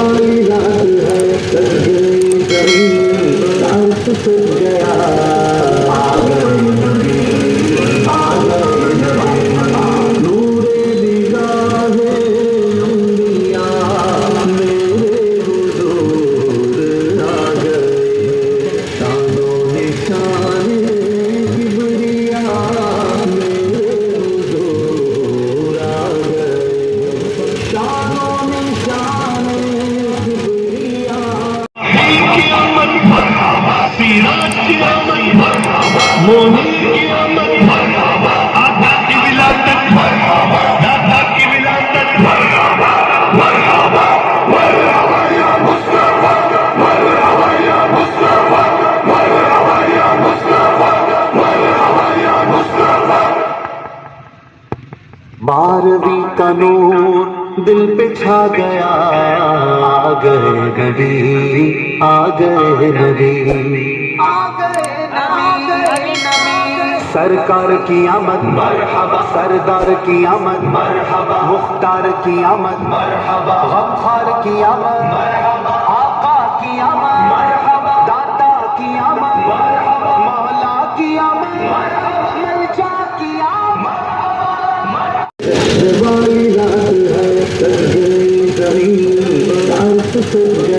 والی رات ہے، سج گئی زمین، عرش سج گیا، آ گئے نبی، آ گئے نبی، نور نگاہ انبیاء میرے حضور آ گئے، شان و نشان کبریاء میرے حضور آ گئے، شان و نشان کبریاء کی آمد سیرات کی آمد مومن کی آمد آقا کی ولادت دادا کی ولادت بارہویں کا نور دل پہ چھا گیا، آ گئے نبی، آ گئے نبی، سرکار کی آمد مرحبا، سردار کی آمد مرحبا، مختار کی آمد مرحبا، غمخوار کی آمد مرحبا، آقا کی آمد مرحبا، داتا کی آمد مرحبا، مولا کی آمد مرحبا، ملجا کی آمد والی رات ہے، سج گئی زمین، عرش سج